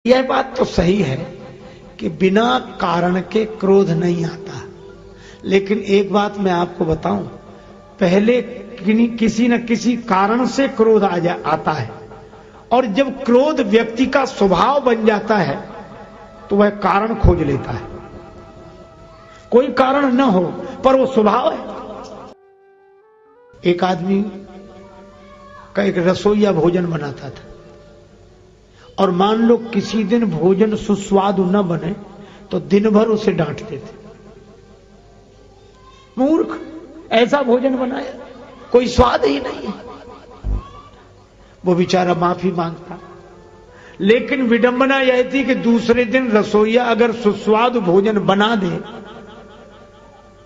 यह बात तो सही है कि बिना कारण के क्रोध नहीं आता, लेकिन एक बात मैं आपको बताऊं, पहले किसी न किसी कारण से क्रोध आता है, और जब क्रोध व्यक्ति का स्वभाव बन जाता है तो वह कारण खोज लेता है। कोई कारण न हो पर वो स्वभाव है। एक आदमी का एक रसोइया भोजन बनाता था, और मान लो किसी दिन भोजन सुस्वादु न बने तो दिन भर उसे डांटते थे, मूर्ख, ऐसा भोजन बनाया, कोई स्वाद ही नहीं है। वो बेचारा माफी मांगता, लेकिन विडंबना यह थी कि दूसरे दिन रसोइया अगर सुस्वादु भोजन बना दे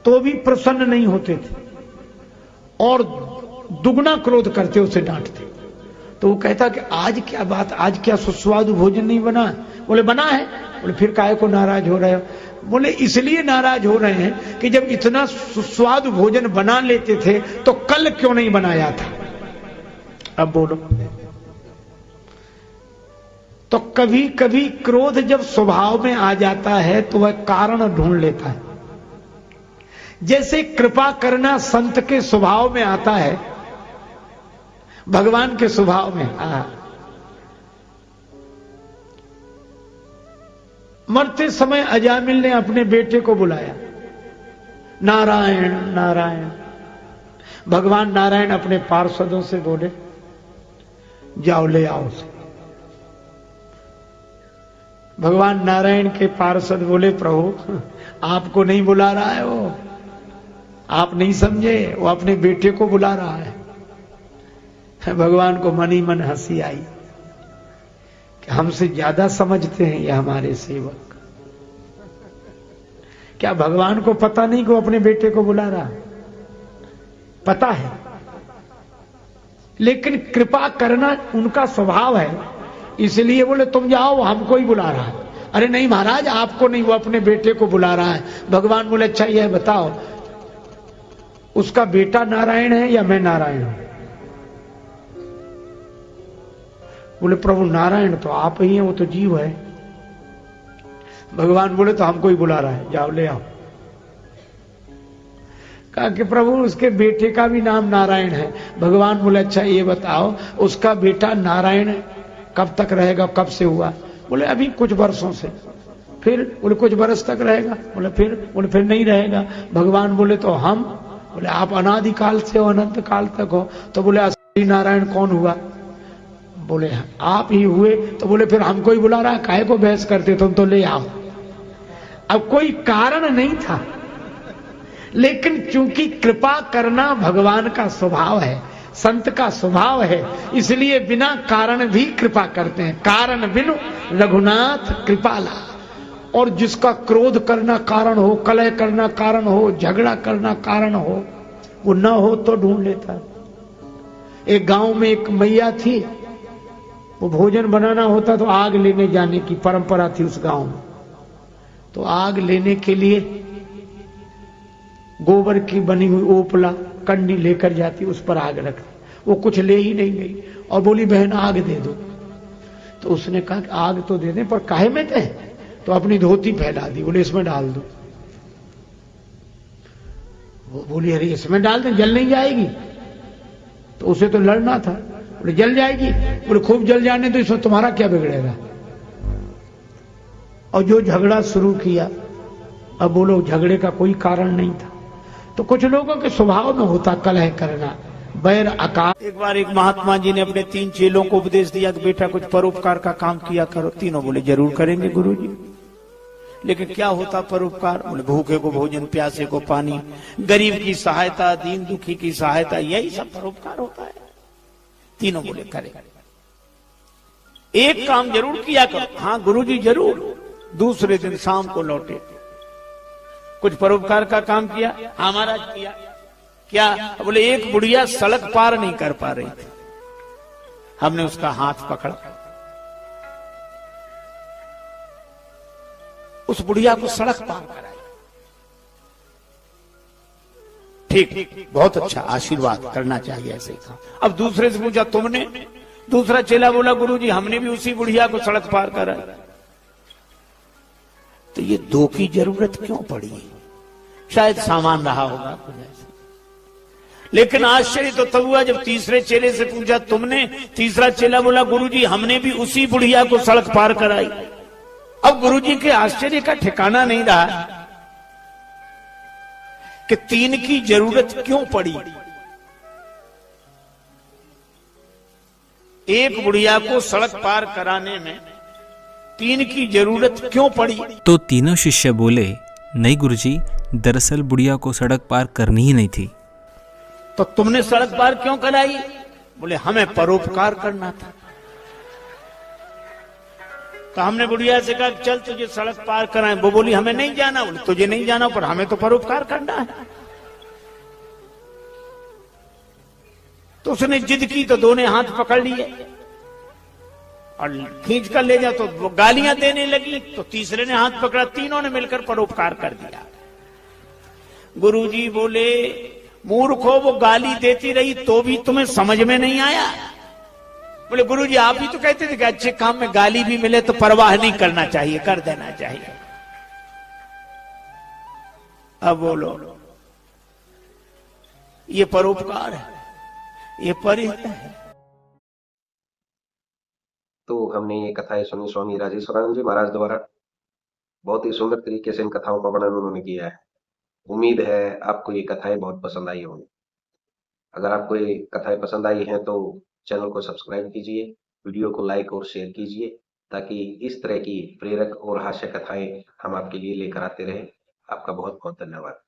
तो भी प्रसन्न नहीं होते थे और दुगना क्रोध करते, उसे डांटते। तो वो कहता कि आज क्या बात, आज क्या सुस्वादु भोजन नहीं बना? बोले बना है। बोले फिर काहे को नाराज हो रहे हो? बोले इसलिए नाराज हो रहे हैं कि जब इतना सुस्वादु भोजन बना लेते थे तो कल क्यों नहीं बनाया था? अब बोलो। तो कभी कभी क्रोध जब स्वभाव में आ जाता है तो वह कारण ढूंढ लेता है। जैसे कृपा करना संत के स्वभाव में आता है, भगवान के स्वभाव में। मरते समय अजामिल ने अपने बेटे को बुलाया, नारायण नारायण। भगवान नारायण अपने पार्षदों से बोले जाओ ले आओ उसे। भगवान नारायण के पार्षद बोले प्रभु आपको नहीं बुला रहा है, वो आप नहीं समझे, वो अपने बेटे को बुला रहा है। भगवान को मन ही मन हंसी आई कि हमसे ज्यादा समझते हैं ये हमारे सेवक। क्या भगवान को पता नहीं कि वो अपने बेटे को बुला रहा? पता है, लेकिन कृपा करना उनका स्वभाव है, इसलिए बोले तुम जाओ, हमको ही बुला रहा है। अरे नहीं महाराज, आपको नहीं, वो अपने बेटे को बुला रहा है। भगवान बोले अच्छा यह बताओ, उसका बेटा नारायण है या मैं नारायण हूं? बोले प्रभु नारायण तो आप ही हैं, वो तो जीव है। भगवान बोले तो हमको ही बुला रहा है, जाओ ले आओ। कहा कि प्रभु उसके बेटे का भी नाम नारायण है। भगवान बोले अच्छा ये बताओ, उसका बेटा नारायण कब तक रहेगा, कब से हुआ? बोले अभी कुछ वर्षों से। फिर? बोले कुछ बरस तक रहेगा। बोले फिर नहीं रहेगा। भगवान बोले तो हम? बोले आप अनादिकाल से हो, अनंत काल तक हो। तो बोले असली नारायण कौन हुआ? बोले आप ही हुए। तो बोले फिर हमको ही बुला रहा है, काहे को बहस करते, तुम तो ले आओ। अब कोई कारण नहीं था, लेकिन चूंकि कृपा करना भगवान का स्वभाव है, संत का स्वभाव है, इसलिए बिना कारण भी कृपा करते हैं। कारण बिनु रघुनाथ कृपाला। और जिसका क्रोध करना कारण हो, कलह करना कारण हो, झगड़ा करना कारण हो, वो न हो तो ढूंढ लेता। एक गांव में एक मैया थी, वो भोजन बनाना होता तो आग लेने जाने की परंपरा थी उस गांव में। तो आग लेने के लिए गोबर की बनी हुई ओपला कंडी लेकर जाती, उस पर आग रखती। वो कुछ ले ही नहीं गई और बोली बहन आग दे दो। तो उसने कहा कि आग तो दे दें, पर काहे में दे? तो अपनी धोती फैला दी, बोले इसमें डाल दो। वो बोली अरे इसमें डाल दें, जल नहीं जाएगी? तो उसे तो लड़ना था। बोले जल जाएगी। बोले खूब जल जाने तो इसमें तुम्हारा क्या बिगड़ेगा? और जो झगड़ा शुरू किया, अब बोलो झगड़े का कोई कारण नहीं था। तो कुछ लोगों के स्वभाव में होता कलह करना, बैर अकाल। एक बार एक महात्मा जी ने अपने 3 चेलों को उपदेश दिया कि बेटा कुछ परोपकार का काम किया करो। तीनों बोले जरूर करेंगे गुरुजी। लेकिन क्या होता परोपकार? बोले भूखे को भोजन, प्यासे को पानी, गरीब की सहायता, दीन दुखी की सहायता, यही सब परोपकार होता है। तीनों बोले करे। एक काम जरूर किया करो। हाँ गुरुजी जरूर। दूसरे दिन शाम को लौटे, कुछ परोपकार का काम किया? हाँ महाराज किया। क्या? बोले एक बुढ़िया सड़क पार नहीं कर पा रही थी, हमने उसका हाथ पकड़ा, उस बुढ़िया को सड़क पार कराई। ठीक, बहुत अच्छा, आशीर्वाद करना चाहिए ऐसे काम। अब दूसरे से पूछा तुमने? दूसरा चेला बोला गुरुजी हमने भी उसी बुढ़िया को सड़क पार कराई। तो ये 2 की जरूरत क्यों पड़ी? शायद सामान रहा होगा कुछ ऐसा। लेकिन आश्चर्य तो तब हुआ जब तीसरे चेले से पूछा तुमने। तीसरा चेला बोला गुरुजी हमने भी उसी बुढ़िया को सड़क पार कराई। अब गुरुजी के आश्चर्य का ठिकाना नहीं रहा कि 3 की जरूरत क्यों पड़ी। एक बुढ़िया को सड़क पार कराने में 3 की जरूरत क्यों पड़ी? तो तीनों शिष्य बोले, नहीं गुरुजी, दरअसल बुढ़िया को सड़क पार करनी ही नहीं थी। तो तुमने सड़क पार क्यों कराई? बोले हमें परोपकार करना था। तो हमने बुढ़िया से कहा चल तुझे सड़क पार कराएं। वो बोली हमें नहीं जाना। बोले तुझे नहीं जाना पर हमें तो परोपकार करना है। तो उसने जिद की तो 2 ने हाथ पकड़ लिए और खींच कर ले जा। तो वो गालियां देने लगी तो तीसरे ने हाथ पकड़ा। तीनों ने मिलकर परोपकार कर दिया। गुरुजी बोले मूर्खो, वो गाली देती रही तो भी तुम्हें समझ में नहीं आया? बोले गुरुजी आप ही तो कहते थे कि अच्छे काम में गाली भी मिले तो परवाह नहीं करना चाहिए, कर देना चाहिए। अब बोलो, ये परोपकार है, ये परिहित है। तो हमने ये कथाएं सुनी स्वामी राजेश्वरानंद जी महाराज द्वारा। बहुत ही सुंदर तरीके से इन कथाओं का वर्णन उन्होंने किया है। उम्मीद है आपको ये कथाएं बहुत पसंद आई होंगी। अगर आपको ये कथाएं पसंद आई हैं तो चैनल को सब्सक्राइब कीजिए, वीडियो को लाइक और शेयर कीजिए, ताकि इस तरह की प्रेरक और हास्य कथाएं हम आपके लिए लेकर आते रहें। आपका बहुत बहुत धन्यवाद।